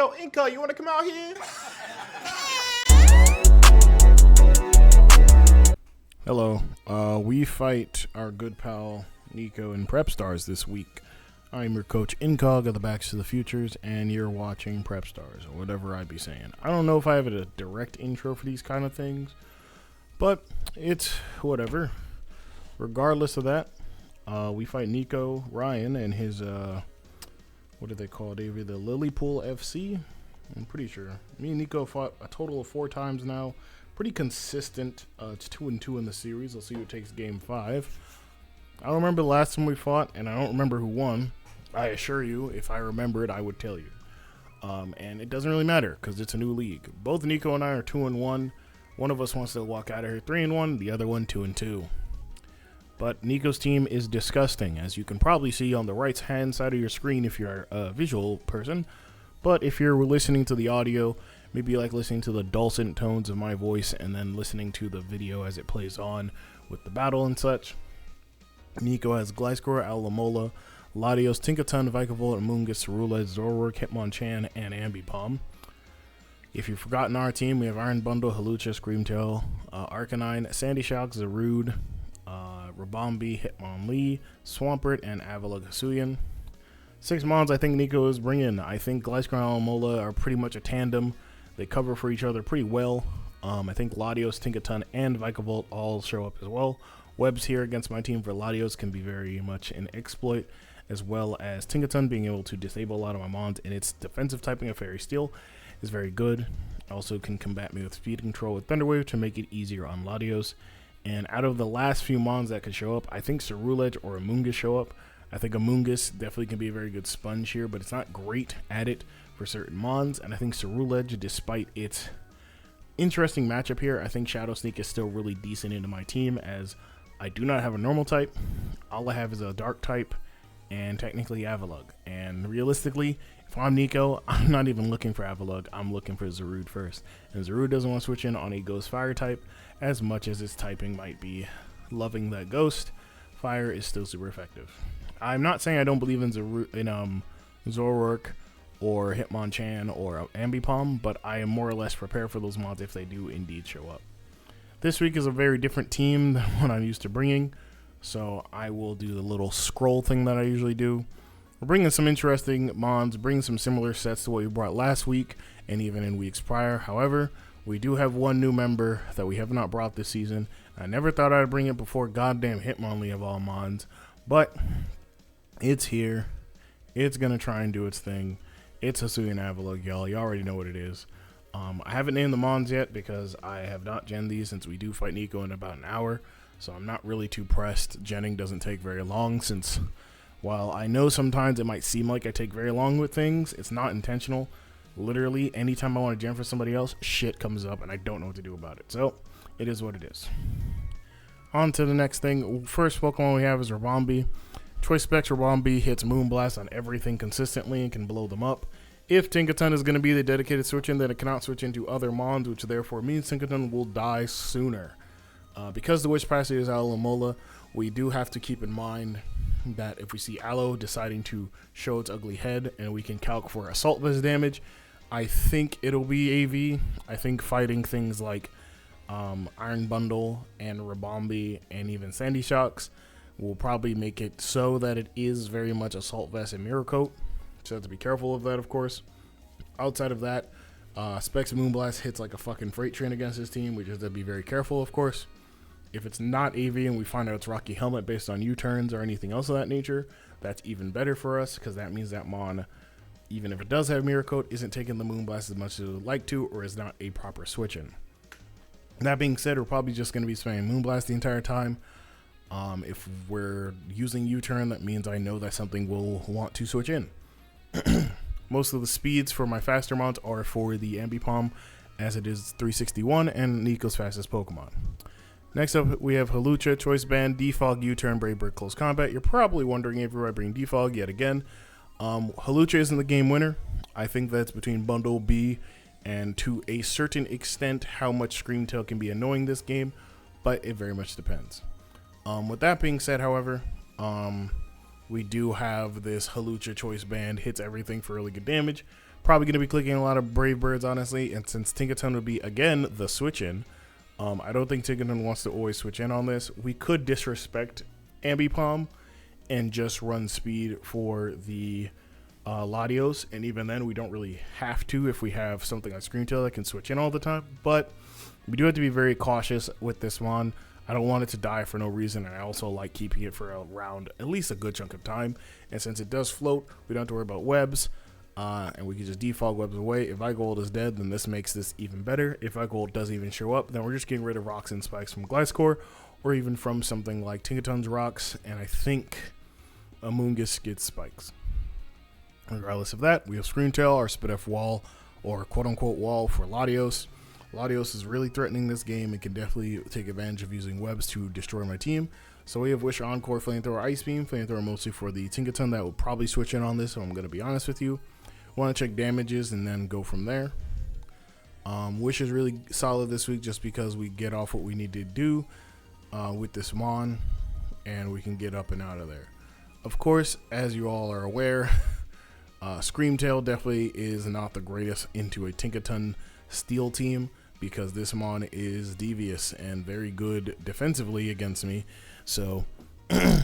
Yo, Inco, you want to come out here? Hello. We fight our good pal Niko in Prepstars this week. I'm your coach Incog of the Backs to the Futures, and you're watching Prepstars, or whatever I be saying. I don't know if I have a direct intro for these kind of things, but it's whatever. Regardless of that, we fight Niko Ryan and his, what do they call it, Avery? The Lileepool FC? I'm pretty sure. Me and Niko fought a total of 4 times now. Pretty consistent. It's 2-2 in the series. Let's see who takes game 5. I don't remember the last time we fought, and I don't remember who won. I assure you, if I remember it, I would tell you. And it doesn't really matter, because it's a new league. Both Niko and I are 2-1. One of us wants to walk out of here 3-1, the other one 2-2. But Niko's team is disgusting, as you can probably see on the right-hand side of your screen if you're a visual person. But if you're listening to the audio, maybe you like listening to the dulcet tones of my voice and then listening to the video as it plays on with the battle and such. Niko has Glycor, Alamola, Latios, Tinkaton, Vikavolt, Amoonguss, Cerulege, Zorwork, Hitmonchan, and Ambipom. If you've forgotten our team, we have Iron Bundle, Hawlucha, Screamtail, Arcanine, Sandy Shock, Zarude, Rabombi, Hitmonlee, Swampert, and Avalugg Hisuian. 6 mons I think Niko is bringing. I think Glycor and Alamola are pretty much a tandem. They cover for each other pretty well. I think Latios, Tinkaton, and Vikavolt all show up as well. Webs here against my team for Latios can be very much an exploit, as well as Tinkaton being able to disable a lot of my mons, and its defensive typing of Fairy Steel is very good. Also can combat me with Speed Control with Thunder Wave to make it easier on Latios. And out of the last few mons that could show up, I think Cerulege or Amoonguss show up. I think Amoonguss definitely can be a very good sponge here, but it's not great at it for certain mons. And I think Cerulege, despite its interesting matchup here, I think Shadow Sneak is still really decent into my team, as I do not have a normal type. All I have is a dark type and technically Avalugg. And realistically, if I'm Niko, I'm not even looking for Avalugg. I'm looking for Zarude first. And Zarude doesn't want to switch in on a Ghost Fire type, as much as its typing might be loving that Ghost. Fire is still super effective. I'm not saying I don't believe in Zorwork or Hitmonchan or Ambipom, but I am more or less prepared for those mods if they do indeed show up. This week is a very different team than what I'm used to bringing, so I will do the little scroll thing that I usually do. We're bringing some interesting mods, bringing some similar sets to what we brought last week and even in weeks prior. However, we do have one new member that we have not brought this season. I never thought I'd bring it before goddamn Hitmonlee of all mods, but it's here. It's going to try and do its thing. It's Hisuian Avalugg, y'all. You already know what it is. I haven't named the mons yet because I have not genned these, since we do fight Niko in about an hour. So I'm not really too pressed. Genning doesn't take very long, since while I know sometimes it might seem like I take very long with things, it's not intentional. Literally, anytime I want to gen for somebody else, shit comes up and I don't know what to do about it. So, it is what it is. On to the next thing. First Pokemon we have is Rabombi. Choice Specs Rabombi hits Moonblast on everything consistently and can blow them up. If Tinkaton is going to be the dedicated switch-in, then it cannot switch into other mons, which therefore means Tinkaton will die sooner. Because the Wish Passage is Alamola, we do have to keep in mind that if we see Aloe deciding to show its ugly head and we can calc for Assault Vest damage, I think it'll be AV. I think fighting things like Iron Bundle and Rabombi and even Sandy Shocks will probably make it so that it is very much Assault Vest and Mirror Coat. So have to be careful of that, of course. Outside of that, Specs Moonblast hits like a fucking freight train against his team, which is to be very careful, of course. If it's not AV and we find out it's Rocky Helmet based on U-turns or anything else of that nature, that's even better for us, because that means that mon, even if it does have Mirror Coat, isn't taking the Moonblast as much as it would like to, or is not a proper switch-in. That being said, we're probably just going to be spamming Moonblast the entire time. If we're using U-turn, that means I know that something will want to switch in. Most of the speeds for my faster mons are for the Ambipom, as it is 361 and Niko's fastest Pokemon. Next up, we have Hawlucha, Choice Band, Defog, U-turn, Brave Bird, Close Combat. You're probably wondering if I bring Defog yet again. Hawlucha isn't the game winner. I think that's between Bundle B and, to a certain extent, how much Screamtail can be annoying this game, but it very much depends. With that being said, however, we do have this Hawlucha Choice Band, hits everything for really good damage, Probably going to be clicking a lot of Brave Birds, honestly. And since Tinkaton would be, again, the switch-in, I don't think Tinkaton wants to always switch in on this. We could disrespect Ambipom and just run speed for the Latios. And even then, we don't really have to if we have something like Screamtail that can switch in all the time. But we do have to be very cautious with this Mon. I don't want it to die for no reason, and I also like keeping it for around at least a good chunk of time. And since it does float, we don't have to worry about webs, and we can just defog webs away. If Vigold is dead, then this makes this even better. If Vigold doesn't even show up, then we're just getting rid of rocks and spikes from Gliscor, or even from something like Tinkaton's rocks, and I think Amoonguss gets spikes. Regardless of that, we have Screamtail, our Spit-F wall, or quote-unquote wall for Latios. Latios is really threatening this game and can definitely take advantage of using webs to destroy my team. So we have Wish, Encore, Flamethrower, Ice Beam. Flamethrower mostly for the Tinkaton that will probably switch in on this, so I'm going to be honest with you. Want to check damages and then go from there. Wish is really solid this week just because we get off what we need to do with this Mon, and we can get up and out of there. Of course, as you all are aware, Screamtail definitely is not the greatest into a Tinkaton Steel team, because this Mon is devious and very good defensively against me. So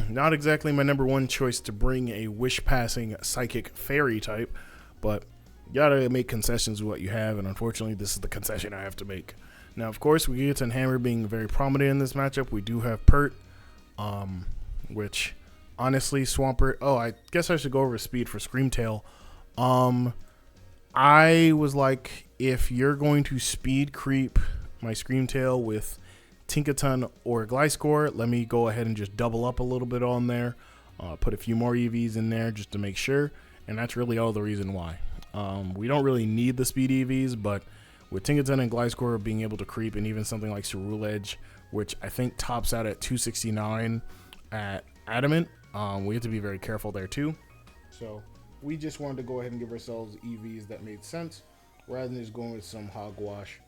not exactly my number one choice to bring a Wish passing Psychic Fairy type, but you gotta make concessions with what you have, and unfortunately this is the concession I have to make. Now of course, with Gigaton Hammer being very prominent in this matchup, we do have Pert, which honestly Swampert, I guess I should go over speed for Screamtail. I was like, if you're going to speed creep my Screamtail with Tinkaton or Gliscor, let me go ahead and just double up a little bit on there. Put a few more EVs in there just to make sure. And that's really all the reason why. We don't really need the speed EVs, but with Tinkaton and Gliscor being able to creep, and even something like Cerule Edge, which I think tops out at 269 at Adamant, we have to be very careful there too. So we just wanted to go ahead and give ourselves EVs that made sense, rather than just going with some hogwash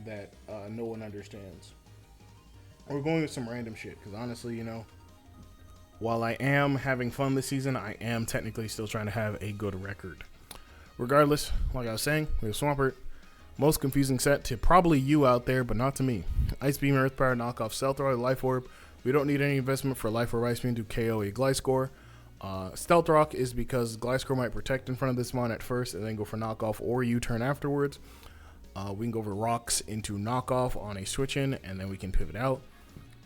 that no one understands. Or going with some random shit, because honestly, you know, while I am having fun this season, I am technically still trying to have a good record. Regardless, like I was saying, we have Swampert. Most confusing set to probably you out there, but not to me. Ice Beam, Earth Power, Knockoff, Stealth Rock, Life Orb. We don't need any investment for Life Orb, Ice Beam to KO a Gliscor. Stealth Rock is because Gliscor might protect in front of this Mon at first and then go for knockoff or U-turn afterwards. We can go for rocks into knockoff on a switch in, and then we can pivot out.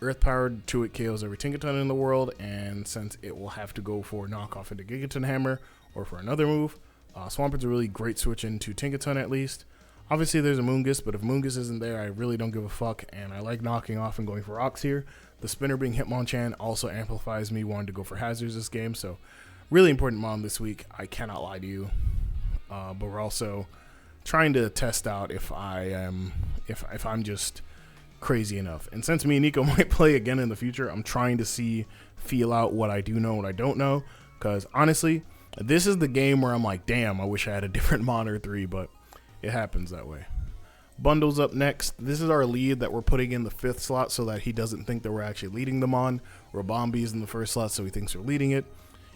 Earth powered to it KOs every Tinkaton in the world, and since it will have to go for knockoff into Gigaton Hammer or for another move, Swampert's a really great switch into Tinkaton at least. Obviously there's a Amoonguss, but if Amoonguss isn't there, I really don't give a fuck, and I like knocking off and going for rocks here. The spinner being Hitmonchan also amplifies me wanting to go for hazards this game, so really important Mon this week, I cannot lie to you. But we're also trying to test out if I'm just crazy enough. And since me and Niko might play again in the future, I'm trying to feel out what I do know and what I don't know, because honestly, this is the game where I'm like, damn, I wish I had a different Mon or 3, but it happens that way. Bundle's up next. This is our lead that we're putting in the 5th slot so that he doesn't think that we're actually leading them on. Rabombi's in the 1st slot so he thinks we're leading it.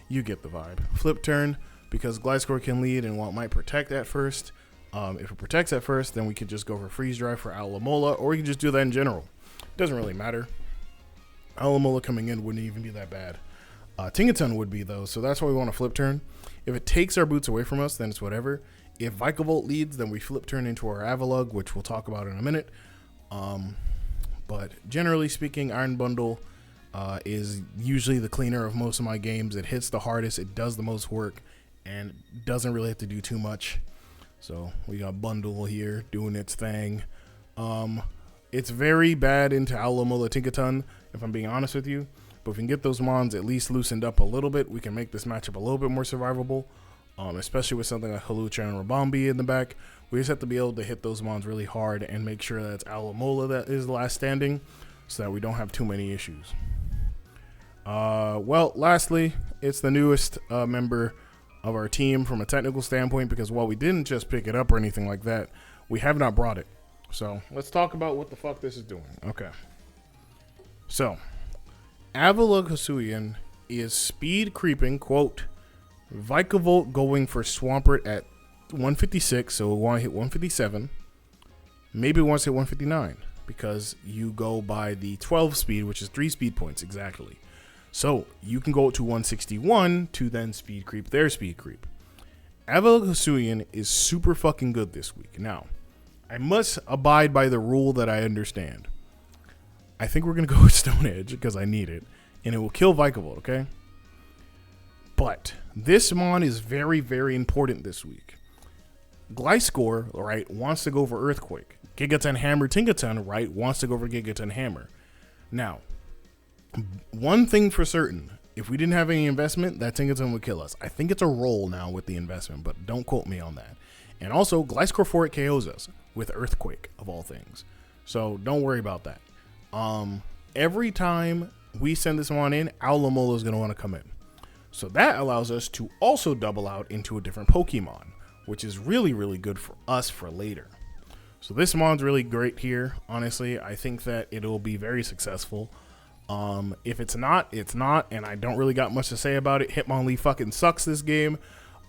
You get the vibe. Flip turn, because Gliscor can lead and while it might protect at first, if it protects at first, then we could just go for Freeze Drive for Alamola, or we could just do that in general. Doesn't really matter. Alamola coming in wouldn't even be that bad. Tinkaton would be though, so that's why we want to flip turn. If it takes our boots away from us, then it's whatever. If Vikavolt leads, then we flip turn into our Avalugg, which we'll talk about in a minute. But generally speaking, Iron Bundle is usually the cleaner of most of my games. It hits the hardest, it does the most work, and doesn't really have to do too much. So we got Bundle here doing its thing. It's very bad into Alamola Tinkaton, if I'm being honest with you. But if we can get those Mons at least loosened up a little bit, we can make this matchup a little bit more survivable. Especially with something like Halucha and Rabombi in the back. We just have to be able to hit those Mons really hard and make sure that it's Alamola that is the last standing, so that we don't have too many issues. Well, lastly, it's the newest member of our team from a technical standpoint, because while we didn't just pick it up or anything like that, we have not brought it. So let's talk about what the fuck this is doing. Okay. So, Avalugg Hisuian is speed creeping, quote, Vikavolt going for Swampert at 156, so we want to hit 157. Maybe we want to hit 159 because you go by the 12 speed, which is 3 speed points exactly. So you can go to 161 to then speed creep their speed creep. Avalok Hisuian is super fucking good this week. Now, I must abide by the rule that I understand. I think we're going to go with Stone Edge because I need it, and it will kill Vikavolt, okay? But this mon is very, very important this week. Gliscor, right, wants to go for Earthquake. Gigaton Hammer Tinkaton, right, wants to go for Gigaton Hammer. Now, one thing for certain, if we didn't have any investment, that Tinkaton would kill us. I think it's a roll now with the investment, but don't quote me on that. And also, Gliscor 4 KOs us with Earthquake, of all things. So don't worry about that. Every time we send this one in, Alomola is going to want to come in. So that allows us to also double out into a different Pokemon, which is really, really good for us for later. So this mon's really great here. Honestly, I think that it'll be very successful. If it's not, it's not, and I don't really got much to say about it. Hitmonlee fucking sucks this game.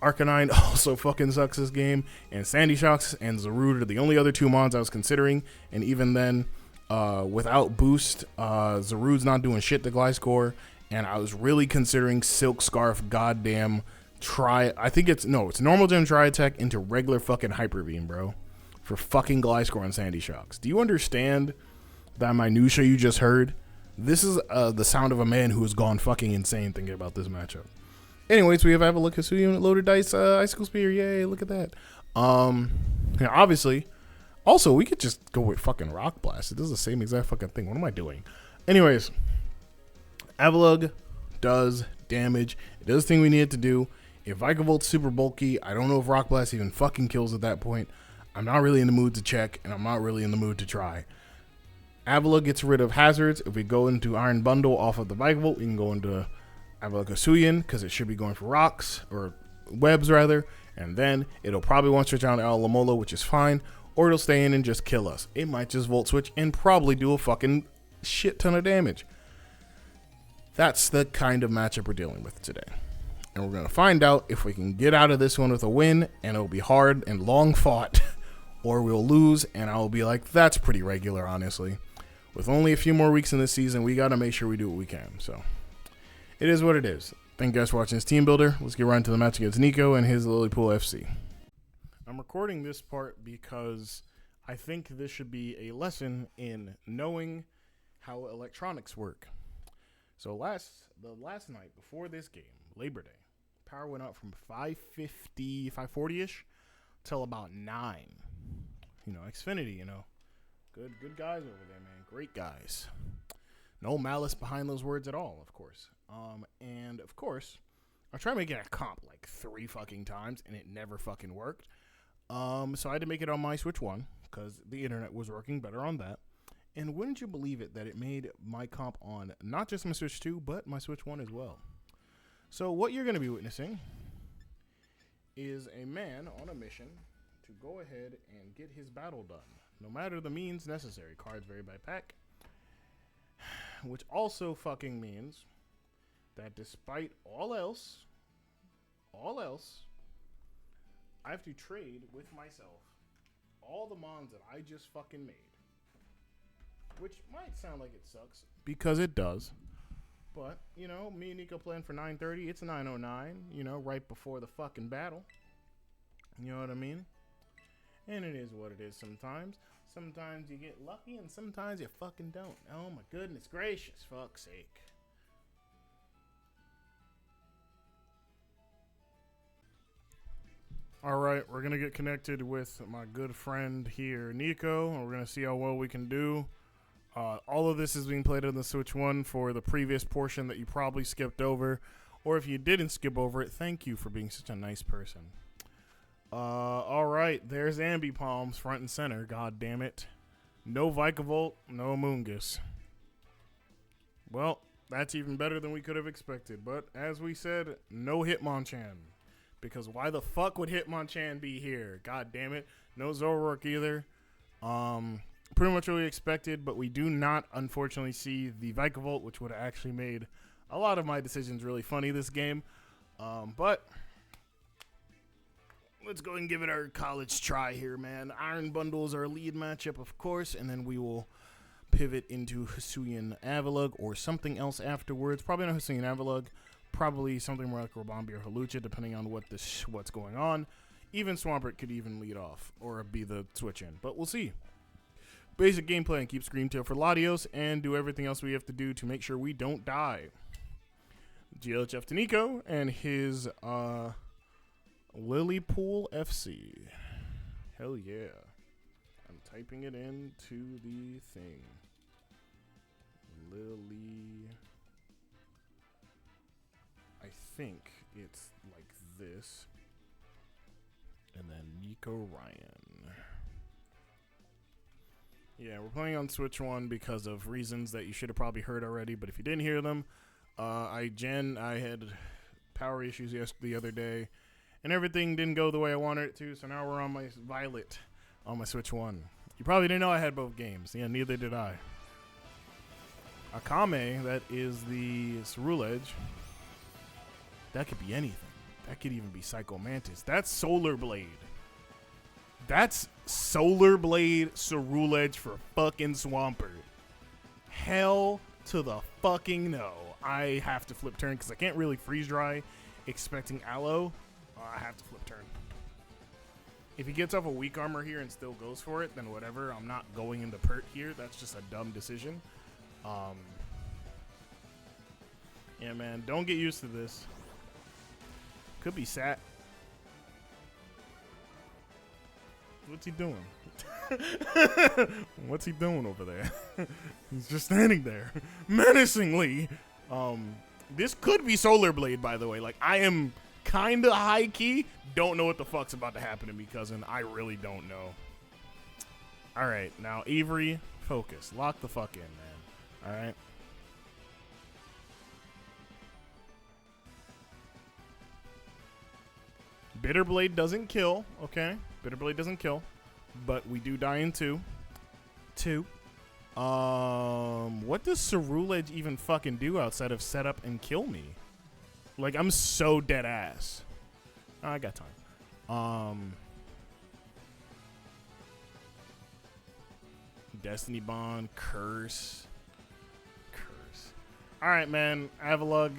Arcanine also fucking sucks this game. And Sandy Shocks and Zarude are the only other 2 mons I was considering. And even then, without boost, Zarude's not doing shit to Gliscor. And I was really considering Silk Scarf, goddamn, I think it's normal gym try attack into regular fucking Hyper Beam, bro. For fucking Gliscor and Sandy Shocks. Do you understand that minutia you just heard? This is the sound of a man who has gone fucking insane thinking about this matchup. Anyways, we have Avalok Hisuian Loaded Dice, Icicle Spear. Yay, look at that. Yeah, obviously. Also, we could just go with fucking Rock Blast. It does the same exact fucking thing. What am I doing? Anyways, Avalok does damage. It does the thing we need it to do. If Vikavolt's super bulky, I don't know if Rock Blast even fucking kills at that point. I'm not really in the mood to check, and I'm not really in the mood to try. Avalok gets rid of hazards. If we go into Iron Bundle off of the Vikavolt, we can go into Avalok Hisuian because it should be going for rocks, or webs rather, and then it'll probably want to switch on to Alomola, which is fine, or it'll stay in and just kill us. It might just Volt Switch and probably do a fucking shit ton of damage. That's the kind of matchup we're dealing with today. And we're going to find out if we can get out of this one with a win, and it'll be hard and long fought, or we'll lose, and I'll be like, that's pretty regular, honestly. With only a few more weeks in this season, we got to make sure we do what we can. So, it is what it is. Thank you guys for watching this Team Builder. Let's get right into the match against Niko and his Lileepool FC. I'm recording this part because I think this should be a lesson in knowing how electronics work. So the last night before this game, Labor Day, power went up from 550, 540-ish till about 9. You know, Xfinity, you know. Good guys over there, man. Great guys. No malice behind those words at all, of course. And, of course, I tried making a comp like 3 fucking times, and it never fucking worked. So I had to make it on my Switch 1, because the internet was working better on that. And wouldn't you believe it that it made my comp on not just my Switch 2, but my Switch 1 as well. So what you're going to be witnessing is a man on a mission to go ahead and get his battle done, no matter the means necessary. Cards vary by pack, which also fucking means that despite all else, I have to trade with myself all the mons that I just fucking made. Which might sound like it sucks, because it does. But, you know, me and Niko playing for 9:30. It's 9:09, you know, right before the fucking battle. You know what I mean? And it is what it is sometimes. Sometimes you get lucky, and sometimes you fucking don't. Oh my goodness gracious, fuck's sake. Alright, we're going to get connected with my good friend here, Niko, and we're going to see how well we can do. All of this is being played on the Switch 1 for the previous portion that you probably skipped over. Or if you didn't skip over it, thank you for being such a nice person. Alright, there's Ambipalms front and center, god damn it. No Vikavolt, no Amoonguss. Well, that's even better than we could have expected. But as we said, no Hitmonchan. Because why the fuck would Hitmonchan be here? God damn it. No Zoroark either. Pretty much what we expected, but we do not, unfortunately, see the Vikavolt, which would have actually made a lot of my decisions really funny this game. But let's go and give it our college try here, man. Iron Bundles are a lead matchup, of course, and then we will pivot into Hisuian Avalugg or something else afterwards. Probably not Hisuian Avalugg. Probably something more like Robombi or Halucha, depending on what's going on. Even Swampert could even lead off or be the switch in, but we'll see. Basic gameplay and keep Screamtail for Latios and do everything else we have to do to make sure we don't die. GLHF to Niko and his Lileepool FC. Hell yeah. I'm typing it into the thing. I think it's like this. And then Niko Ryan. Yeah, we're playing on Switch 1 because of reasons that you should have probably heard already. But if you didn't hear them, I had power issues the other day. And everything didn't go the way I wanted it to. So now we're on my Violet on my Switch 1. You probably didn't know I had both games. Yeah, neither did I. Akame, that is the Ceruledge. That could be anything. That could even be Psycho Mantis. That's Solar Blade. That's Solar Blade Ceruledge for fucking Swampert. Hell to the fucking no. I have to flip turn because I can't really freeze dry expecting Aloe. I have to flip turn. If he gets off a weak armor here and still goes for it, then whatever. I'm not going into Pert here. That's just a dumb decision. Yeah, man. Don't get used to this. Could be Sat. What's he doing? What's he doing over there? He's just standing there menacingly. This could be Solar Blade, by the way. Like, I am kind of high key. Don't know what the fuck's about to happen to me, cousin. I really don't know. All right, now Avery, focus. Lock the fuck in, man. All right. Bitterblade doesn't kill, okay? Bitterblade doesn't kill, but we do die in two. What does Ceruledge even fucking do outside of set up and kill me? Like, I'm so dead ass. Oh, I got time. Destiny Bond, Curse. All right, man. Avalugg.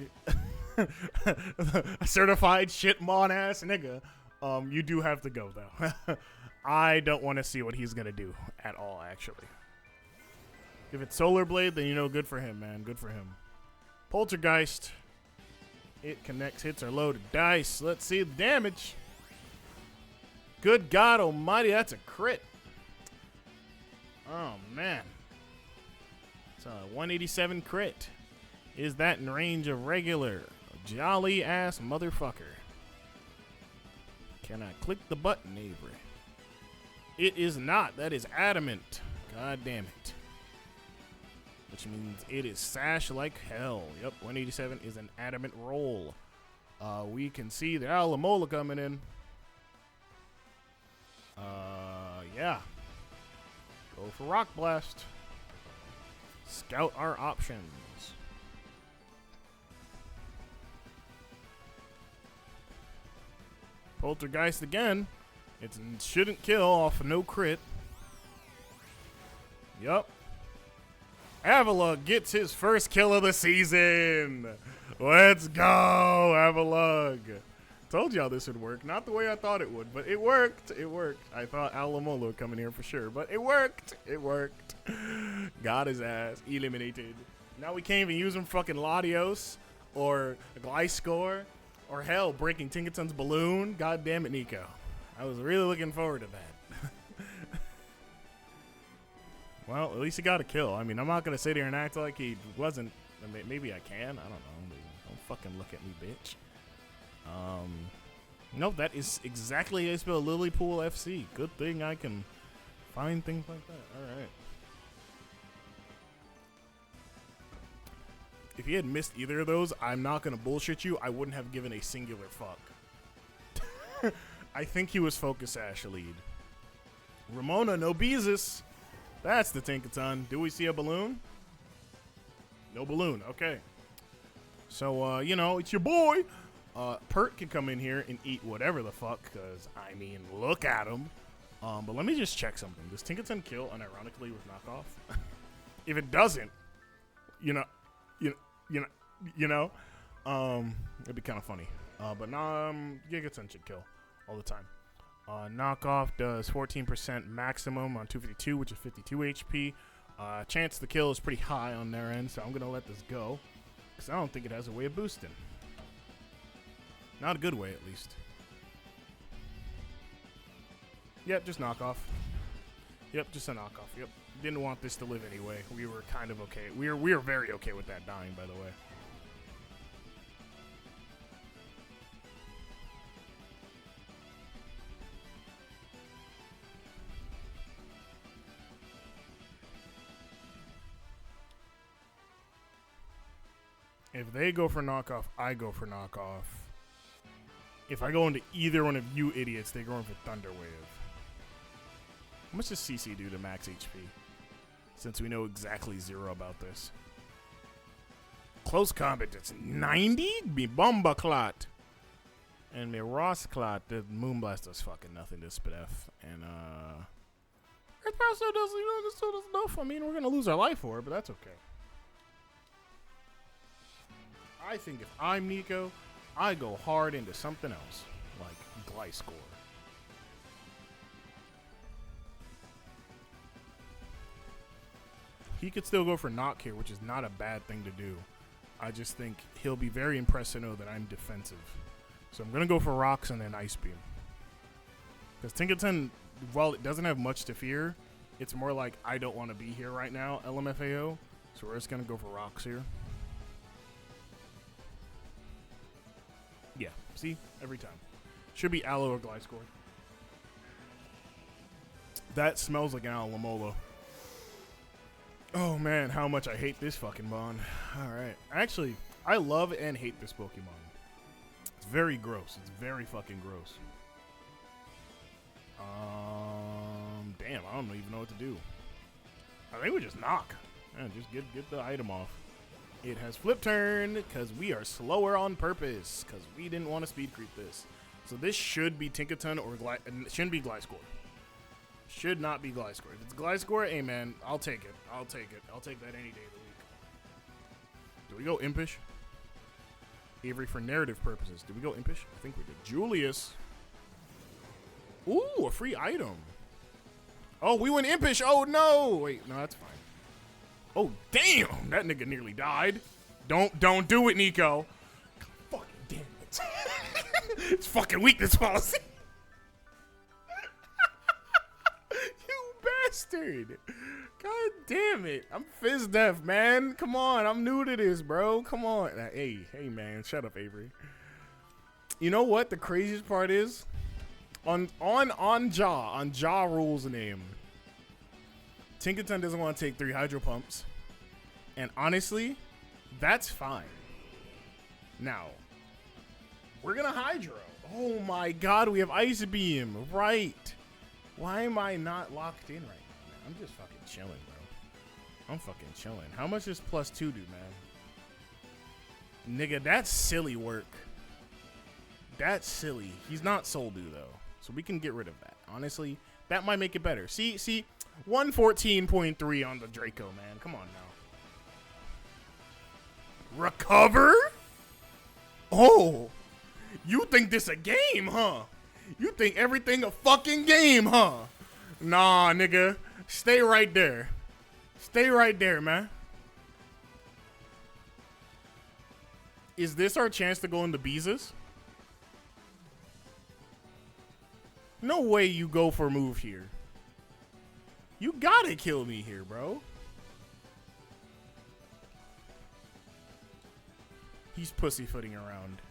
A certified shitmon ass nigga. You do have to go though. I don't want to see what he's gonna do at all, actually. If it's Solar Blade, then you know, good for him, man. Good for him. Poltergeist. It connects, hits are loaded dice. Let's see the damage. Good God almighty, that's a crit. Oh, man. It's a 187 crit. Is that in range of regular? Jolly ass motherfucker. Can I click the button, Avery? It is not. That is adamant. God damn it. Which means it is sash like hell. Yep, 187 is an adamant roll. We can see the Alamola coming in. Yeah. Go for Rock Blast. Scout our options. Poltergeist again. It shouldn't kill off no crit. Yup. Avalugg gets his first kill of the season. Let's go, Avalugg. Told y'all this would work. Not the way I thought it would, but it worked. It worked. I thought Alamola would come in here for sure, but it worked. It worked. Got his ass eliminated. Now we can't even use him fucking Latios or Gliscor. Or hell, breaking Tinkaton's balloon. God damn it, Niko. I was really looking forward to that. Well, at least he got a kill. I mean, I'm not going to sit here and act like he wasn't. I mean, maybe I can. I don't know. Don't fucking look at me, bitch. Nope, that is exactly how I spell Lileepool FC. Good thing I can find things like that. All right. If he had missed either of those, I'm not going to bullshit you. I wouldn't have given a singular fuck. I think he was Focus Sash lead. Ramona, no Beezus. That's the Tinkaton. Do we see a balloon? No balloon. Okay. So, you know, it's your boy. Pert can come in here and eat whatever the fuck, because, I mean, look at him. But let me just check something. Does Tinkerton kill unironically with knockoff? If it doesn't, it'd be kind of funny. But Gigaton should kill all the time. Knockoff does 14% maximum on 252, which is 52 HP. Chance to kill is pretty high on their end, so I'm going to let this go, because I don't think it has a way of boosting. Not a good way, at least. Yep, just knockoff. Yep, just a knockoff. Yep. Didn't want this to live anyway. We were kind of okay. We were very okay with that dying, by the way. If they go for knockoff, I go for knockoff. If I go into either one of you idiots, they go in for Thunder Wave. How much does CC do to max HP? Since we know exactly 0 about this. Close combat, it's 90? Me Bomba Clot. And me Ross Clot, the Moonblast does fucking nothing to Spidef. And, Earth Power still does, this still does enough. I mean, we're gonna lose our life for it, but that's okay. I think if I'm Niko, I go hard into something else, like Gliscor. He could still go for knock here, which is not a bad thing to do. I just think he'll be very impressed to know that I'm defensive. So I'm going to go for rocks and then Ice Beam. Because Tinkerton, while it doesn't have much to fear, it's more like I don't want to be here right now, LMFAO. So we're just going to go for rocks here. Yeah, see? Every time. Should be Aloe or Gliscor. That smells like an Alamola. Oh man, how much I hate this fucking bond. Alright. Actually, I love and hate this Pokemon. It's very gross. It's very fucking gross. Damn, I don't even know what to do. I think we just knock. Yeah, just get the item off. It has flip turn, because we are slower on purpose, because we didn't want to speed creep this. So this should be Tinkerton or it shouldn't be Gliscor. Should not be Gliscor. If it's Gliscor, hey man, I'll take it. I'll take it. I'll take that any day of the week. Do we go Impish? Avery, for narrative purposes, did we go Impish? I think we did. Julius. Ooh, a free item. Oh, we went Impish. Oh no. Wait, no, that's fine. Oh, damn! That nigga nearly died. Don't do it, Niko. God fucking damn it. It's fucking weakness policy. You bastard. God damn it. I'm fizz deaf, man. Come on. I'm new to this, bro. Come on. Hey, man. Shut up, Avery. You know what the craziest part is? On Ja Rule's name, Tinkerton doesn't want to take 3 Hydro Pumps. And honestly, that's fine. Now, we're going to Hydro. Oh my god, we have Ice Beam. Right. Why am I not locked in right now? I'm just fucking chilling, bro. I'm fucking chilling. How much does +2 do, man? Nigga, that's silly work. That's silly. He's not Soul Dew, though. So we can get rid of that. Honestly, that might make it better. See, 114.3 on the Draco, man. Come on now. Recover? Oh, you think this a game, huh? You think everything a fucking game, huh? Nah, nigga. Stay right there. Stay right there, man. Is this our chance to go into Beezes? No way you go for a move here. You gotta kill me here, bro. He's pussyfooting around.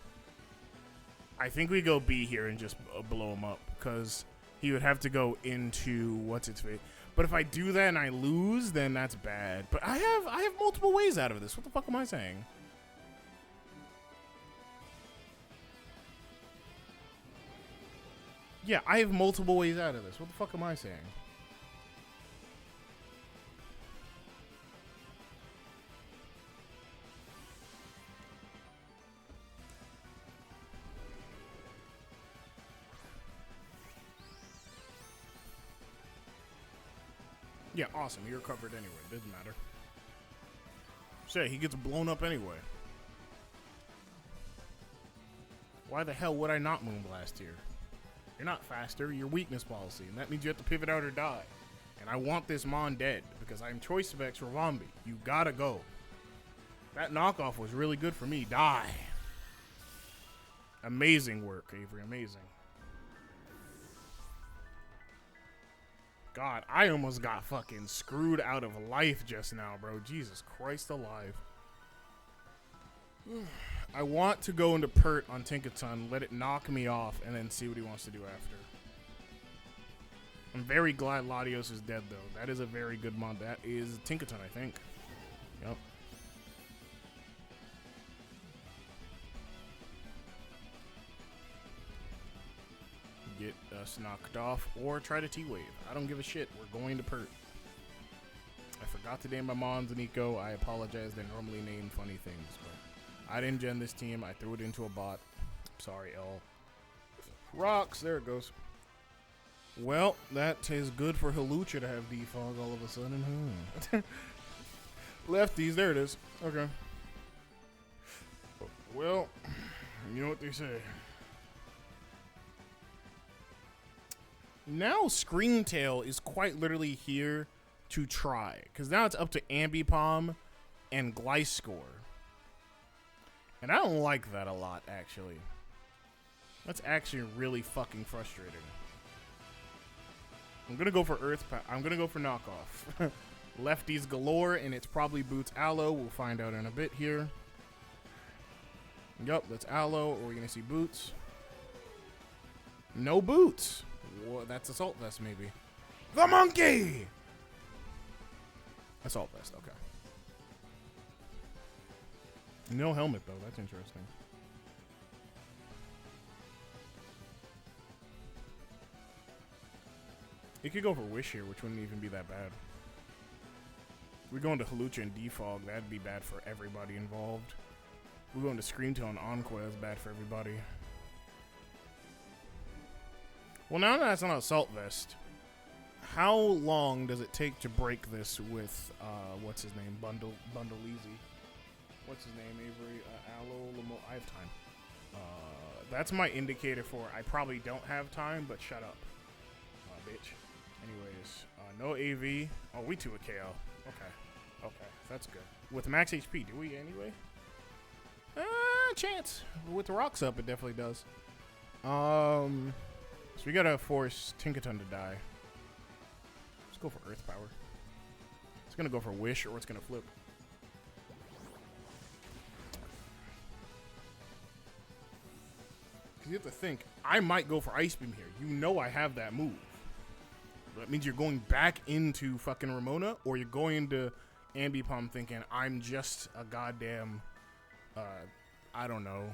I think we go B here and just blow him up, because he would have to go into what's its face. But if I do that and I lose, then that's bad. But I have multiple ways out of this. What the fuck am I saying? Yeah, I have multiple ways out of this. What the fuck am I saying? Yeah, awesome. You're covered anyway. Doesn't matter. Say, he gets blown up anyway. Why the hell would I not Moonblast here? You're not faster. You're weakness policy, and that means you have to pivot out or die. And I want this Mon dead because I'm choice specs for Vombi. You gotta go. That knockoff was really good for me. Die. Amazing work, Avery. Amazing. God, I almost got fucking screwed out of life just now, bro. Jesus Christ alive. I want to go into Pert on Tinkaton, let it knock me off, and then see what he wants to do after. I'm very glad Latios is dead, though. That is a very good mod. That is Tinkaton, I think. Yep. Get us knocked off, or try to T-Wave. I don't give a shit. We're going to Pert. I forgot to name my Mons Niko. I apologize. They normally name funny things, but I didn't gen this team. I threw it into a bot. Sorry, L. Rocks. There it goes. Well, that is good for Hawlucha to have defog all of a sudden. Lefties. There it is. Okay. Well, you know what they say. Now Screamtail is quite literally here to try. Because now it's up to Ambipom and Gliscor. And I don't like that a lot, actually. That's actually really fucking frustrating. I'm gonna go for I'm gonna go for knockoff. Lefties galore, and it's probably Boots Aloe. We'll find out in a bit here. Yup, that's Aloe, or we're gonna see Boots. No Boots. Whoa, that's Assault Vest, maybe. The monkey! Assault Vest, okay. No helmet, though. That's interesting. You could go for Wish here, which wouldn't even be that bad. We're going to Hawlucha and Defog. That'd be bad for everybody involved. We're going to Screamtail and Onqua. That's bad for everybody. Well, now that's an Assault Vest. How long does it take to break this with, what's his name? Bundleezy. What's his name, Avery? Aloe, Lamo. I have time. That's my indicator for I probably don't have time, but shut up. Bitch. Anyways, no AV. Oh, we 2 a KO. Okay. Okay, that's good. With max HP, do we anyway? Chance. With the rocks up, it definitely does. So we gotta force Tinkaton to die. Let's go for Earth Power. It's gonna go for Wish, or it's gonna flip. Because you have to think, I might go for Ice Beam here. You know I have that move. That means you're going back into fucking Ramona, or you're going into Ambipom thinking, I'm just a goddamn, I don't know.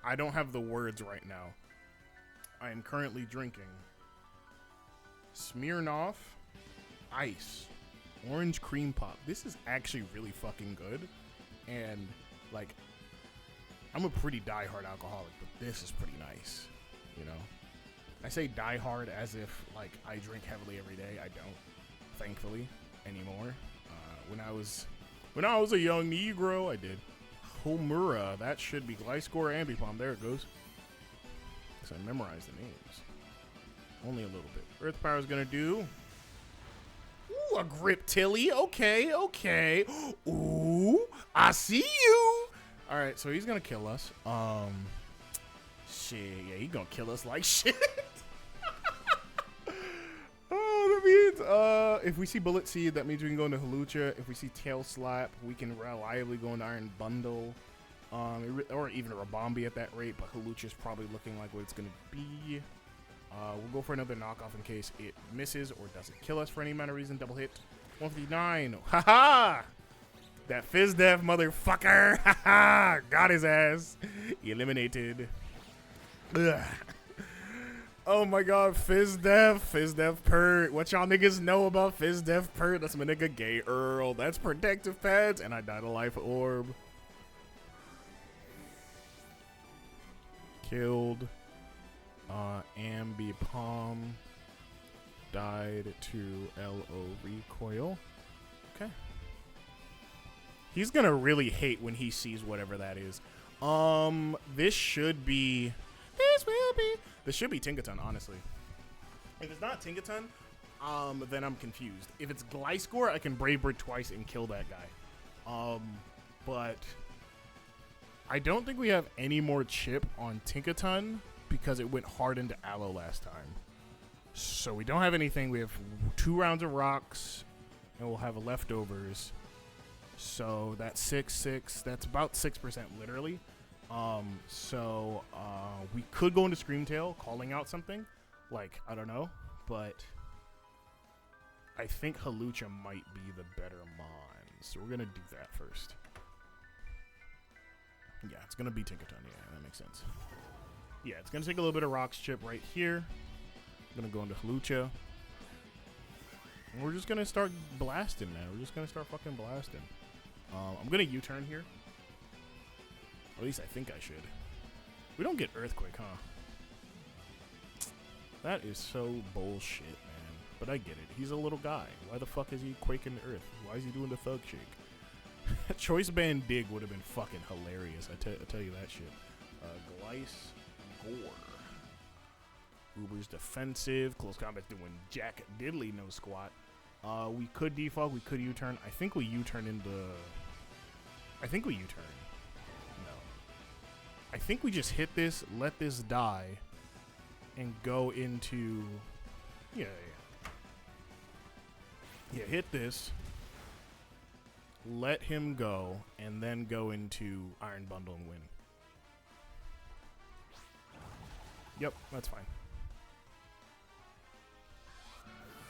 I don't have the words right now. I am currently drinking Smirnoff Ice Orange Cream Pop. This is actually really fucking good. And, like, I'm a pretty diehard alcoholic, but this is pretty nice, you know? I say die hard as if, like, I drink heavily every day. I don't, thankfully, anymore. When I was a young Negro, I did. Homura, that should be Gliscor, Ambipom. There it goes. So I memorized the names. Only a little bit. Earth Power is gonna do. Ooh, a Grip Tilly. Okay, okay. Ooh, I see you. All right, so he's gonna kill us. Shit, yeah, he's gonna kill us like shit. Oh, that means, if we see Bullet Seed, that means we can go into Hawlucha. If we see Tail Slap, we can reliably go into Iron Bundle. Or even a Rabombi at that rate, but Hawlucha's probably looking like what it's gonna be. We'll go for another knockoff in case it misses or doesn't kill us for any amount of reason. Double hit. 159. Haha! That Fizz Def motherfucker! Haha! Got his ass. Eliminated. Ugh. Oh my god, Fizz Def Pert. What y'all niggas know about Fizz Def Pert? That's my nigga Gay Earl. That's protective pads, and I died a life orb. Killed. Ambipom. died to LO recoil. Okay. He's gonna really hate when he sees whatever that is. This should be Tinkaton, honestly. If it's not Tinkaton, then I'm confused. If it's Gliscor, I can Brave Bird twice and kill that guy. But I don't think we have any more chip on Tinkaton because it went hard into Aloe last time. So we don't have anything. We have 2 rounds of rocks, and we'll have leftovers. So that's 6. That's about 6% literally. We could go into Screamtail, calling out something. Like, I don't know. But I think Hawlucha might be the better Mon. So we're going to do that first. Yeah, it's going to be Tinkaton. Yeah, that makes sense. Yeah, it's going to take a little bit of Rocks Chip right here. I'm going to go into Hawlucha. And we're just going to start blasting, man. We're just going to start fucking blasting. I'm going to U-turn here. Or at least I think I should. We don't get Earthquake, huh? That is so bullshit, man. But I get it. He's a little guy. Why the fuck is he quaking the earth? Why is he doing the thug shake? Choice Band Dig would have been fucking hilarious. I tell you that shit. Gliscor. Uber's defensive. Close combat's doing jack diddly no squat. We could defog. We could U-turn. I think we U-turn into... I think we U-turn. No. I think we just hit this, let this die, and go into... Yeah. Yeah, hit this. Let him go, and then go into Iron Bundle and win. Yep, that's fine.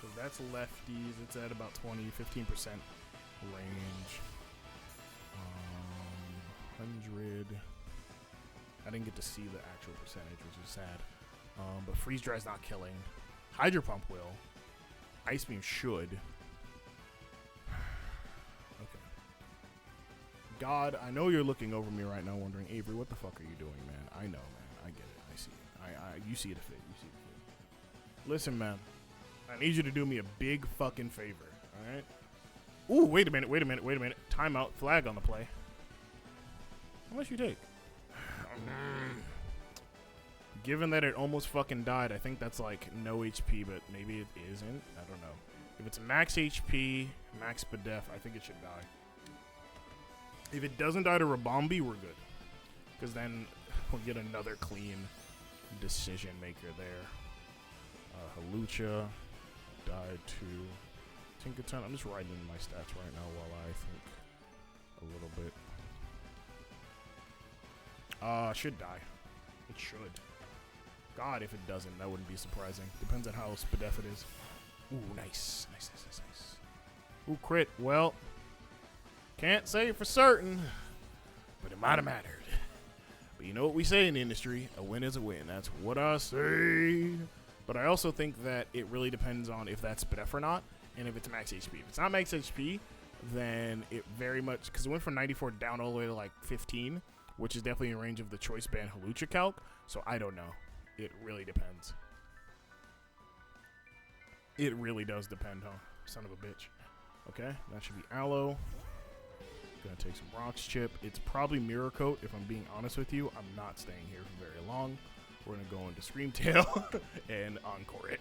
So that's lefties. It's at about 15% range. 100. I didn't get to see the actual percentage, which is sad. But Freeze Dry's not killing. Hydro Pump will. Ice Beam should. Okay. God, I know you're looking over me right now wondering, Avery, what the fuck are you doing, man? I know, man. I get it. I see it. You see it fit. You see it fit. Listen, man. I need you to do me a big fucking favor, alright? Ooh, wait a minute. Timeout. Flag on the play. How much you take? Given that it almost fucking died, I think that's like no HP, but maybe it isn't. I don't know. If it's max HP, max Spadef, I think it should die. If it doesn't die to Rabombi, we're good. Because then we'll get another clean decision maker there. Hawlucha died to Tinkaton. I'm just writing in my stats right now while I think a little bit. Should die. It should. God, if it doesn't, that wouldn't be surprising. Depends on how Spadef it is. Ooh, nice. Nice. Ooh, crit. Well, can't say for certain, but it might have mattered. But you know what we say in the industry, a win is a win. That's what I say. But I also think that it really depends on if that's Spadef or not, and if it's max HP. If it's not max HP, then it very much, because it went from 94 down all the way to like 15, which is definitely in range of the Choice Band Hawlucha calc, so I don't know. It really depends. It really does depend, huh? Son of a bitch. Okay, that should be Aloe. Gonna take some Rocks Chip. It's probably Mirror Coat, if I'm being honest with you. I'm not staying here for very long. We're gonna go into Screamtail and Encore it.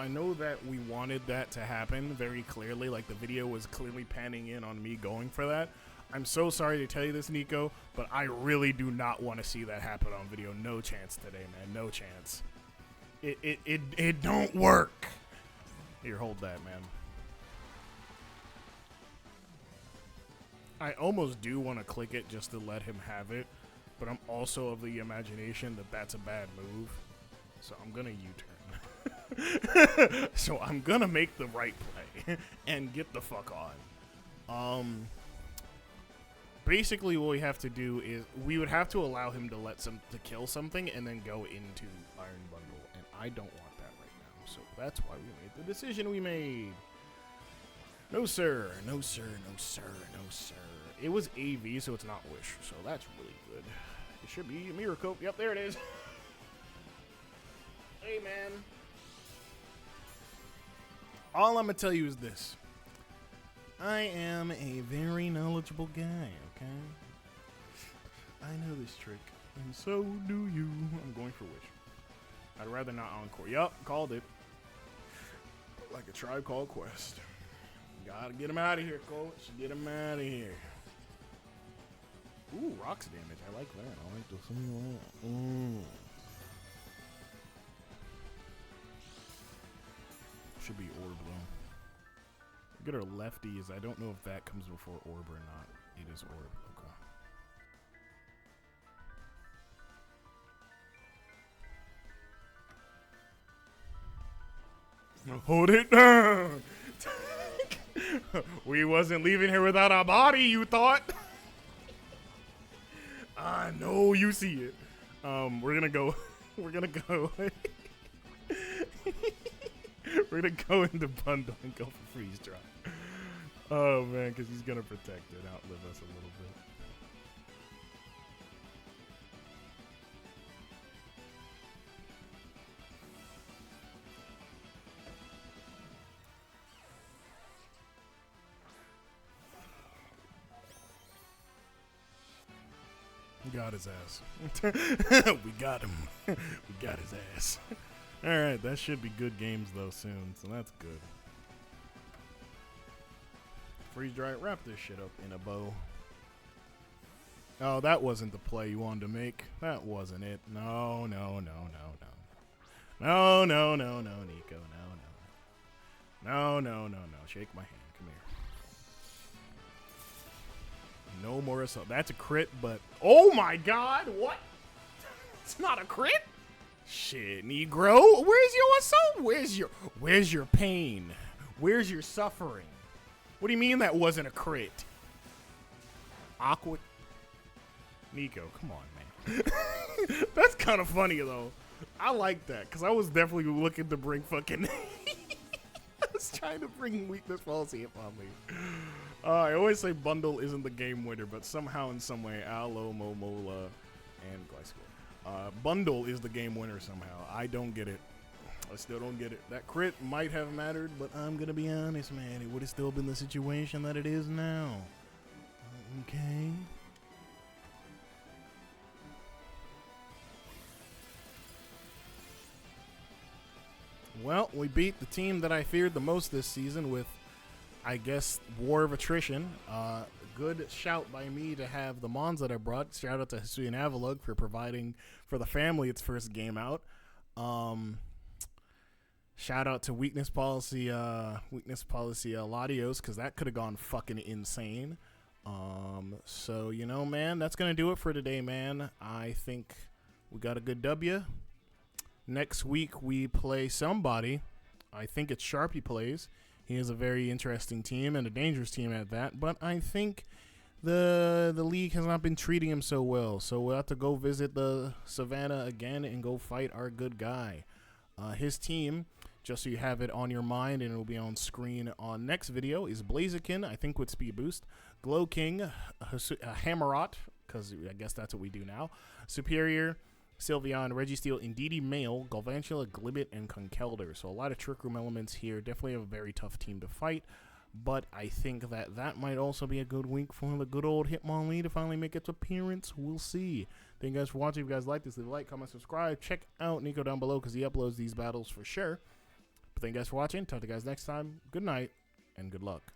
I know that we wanted that to happen very clearly. Like, the video was clearly panning in on me going for that. I'm so sorry to tell you this, Niko, but I really do not want to see that happen on video. No chance today, man. No chance. It don't work. Here, hold that, man. I almost do want to click it just to let him have it, but I'm also of the imagination that that's a bad move. So I'm going to U-turn. So I'm gonna make the right play and get the fuck on. Basically what we have to do is we would have to allow him to kill something and then go into Iron Bundle, and I don't want that right now. So that's why we made the decision we made. No sir, no sir, no sir, no sir. It was AV, so it's not Wish, so that's really good. It should be Miracle. Yep, there it is. Hey man. All I'm gonna tell you is this. I am a very knowledgeable guy, okay? I know this trick, and so do you. I'm going for Wish. I'd rather not Encore. Yup, called it. Like a Tribe Called Quest. Gotta get him out of here, coach. Get him out of here. Ooh, rocks damage. I like that. I like to see that. Should be Orb, though. Get our lefties. I don't know if that comes before Orb or not. It is Orb. Okay. Hold it down. We wasn't leaving here without our body, you thought? I know you see it. We're gonna go. We're gonna go. We're gonna go into Bundle and go for Freeze Dry. Oh man, because he's gonna protect and outlive us a little bit. We got his ass. We got him. We got his ass. Alright, that should be good games though soon, so that's good. Freeze Dry, wrap this shit up in a bow. Oh, that wasn't the play you wanted to make. That wasn't it. No, no, no, no, no. No, no, no, no, Niko. No, no. No, no, no, no. Shake my hand. Come here. No more assault. That's a crit, but oh my god, what? It's not a crit? Shit, Negro. Where's your assault? Where's your pain? Where's your suffering? What do you mean that wasn't a crit? Awkward. Niko, come on, man. That's kind of funny though. I like that because I was definitely looking to bring fucking. I was trying to bring weakness policy upon me. I always say Bundle isn't the game winner, but somehow in some way, Aloe, Momola, and Glycerin. Bundle is the game winner somehow. I don't get it. I still don't get it. That crit might have mattered, but I'm gonna be honest, man. It would have still been the situation that it is now. Okay. Well, we beat the team that I feared the most this season with, I guess, War of Attrition. Good shout by me to have the Mons that I brought. Shout out to Hisuian Avalug for providing for the family its first game out. Shout out to Weakness Policy Latios, because that could have gone fucking insane. So, you know, man, that's going to do it for today, man. I think we got a good W. Next week, we play somebody. I think it's Sharpie plays. He has a very interesting team and a dangerous team at that. But I think the league has not been treating him so well. So we'll have to go visit the Savannah again and go fight our good guy. His team, just so you have it on your mind and it will be on screen on next video, is Blaziken, I think with Speed Boost, Glow King, Hammerot, because I guess that's what we do now, Superior, Sylveon, Registeel, Indeedee Male, Galvantula, Glibbit, and Conkeldurr. So a lot of Trick Room elements here. Definitely a very tough team to fight. But I think that might also be a good week for the good old Hitmonlee to finally make its appearance. We'll see. Thank you guys for watching. If you guys like this, leave a like, comment, subscribe. Check out Niko down below because he uploads these battles for sure. But thank you guys for watching. Talk to you guys next time. Good night and good luck.